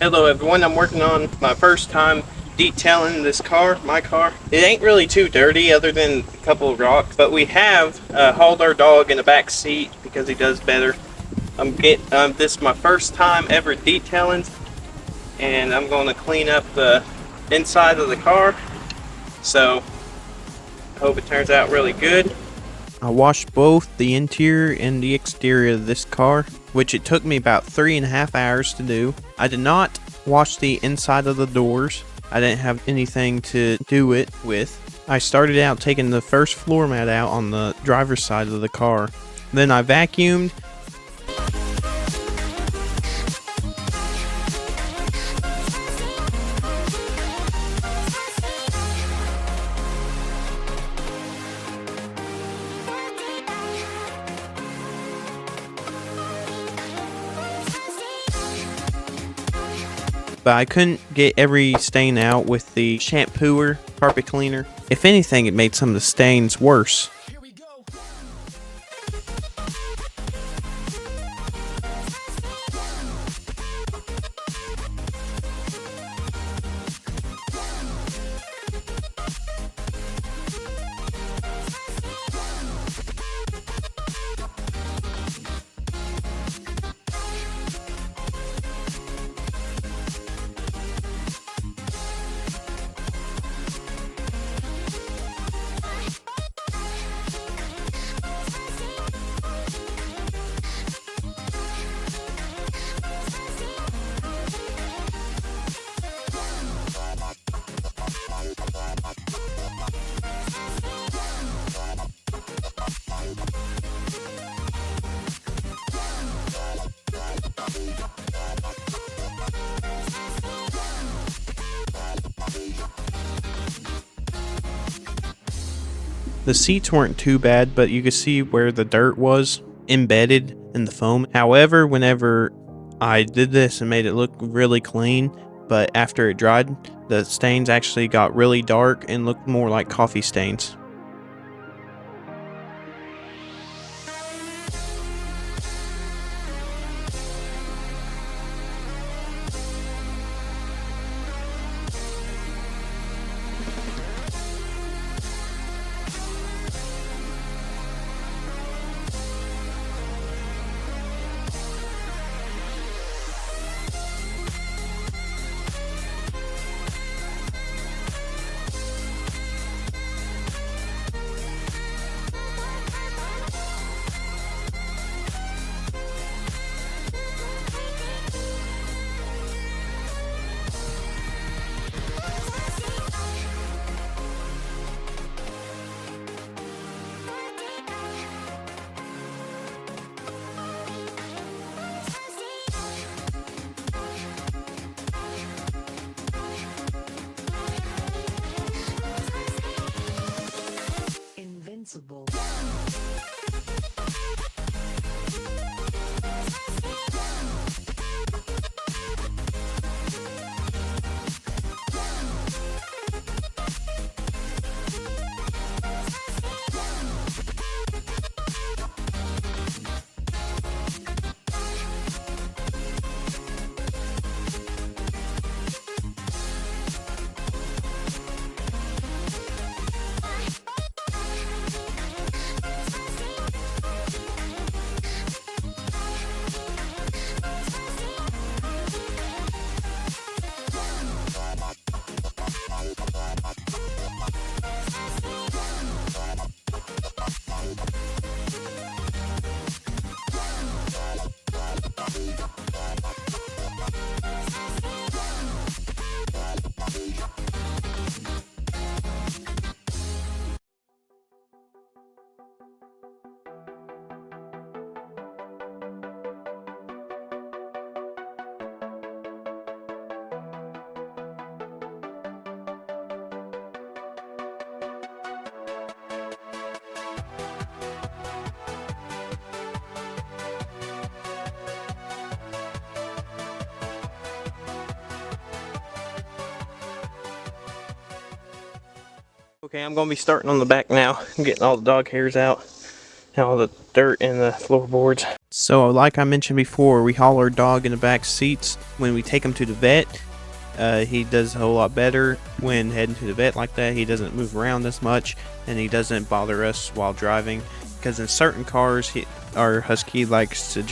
Hello everyone, I'm working on my first time detailing this car, my car. It ain't really too dirty other than a couple of rocks, but we have hauled our dog in the back seat because he does better. This is my first time ever detailing, and I'm going to clean up the inside of the car, so I hope it turns out really good. I washed both the interior and the exterior of this car, which it took me about 3.5 hours to do. I did not wash the inside of the doors. I didn't have anything to do it with. I started out taking the first floor mat out on the driver's side of the car. Then I vacuumed. But I couldn't get every stain out with the shampooer carpet cleaner. If anything, it made some of the stains worse. The seats weren't too bad, but you could see where the dirt was embedded in the foam. However, whenever I did this and made it look really clean, but after it dried, the stains actually got really dark and looked more like coffee stains. Invincible. Okay, I'm going to be starting on the back now. I'm getting all the dog hairs out and all the dirt in the floorboards. So, like I mentioned before, we haul our dog in the back seats when we take him to the vet. He does a whole lot better when heading to the vet like that. He doesn't move around as much, and he doesn't bother us while driving. Because in certain cars, our husky likes to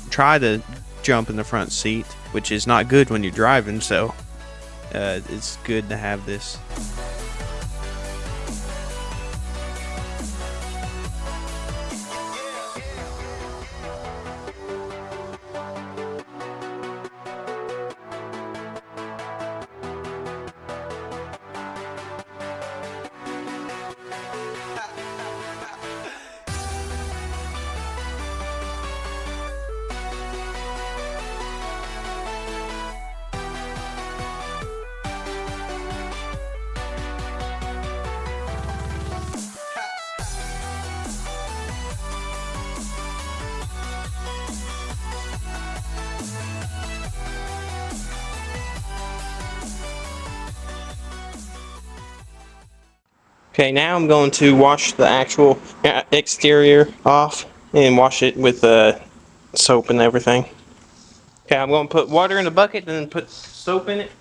try to jump in the front seat, which is not good when you're driving. So, it's good to have this. Okay, now I'm going to wash the actual exterior off and wash it with soap and everything. Okay, I'm going to put water in a bucket and then put soap in it.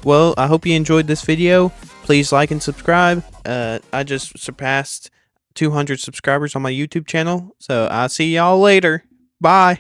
well, I hope you enjoyed this video. Please like and subscribe. I just surpassed 200 subscribers on my YouTube channel, so I'll see y'all later. Bye.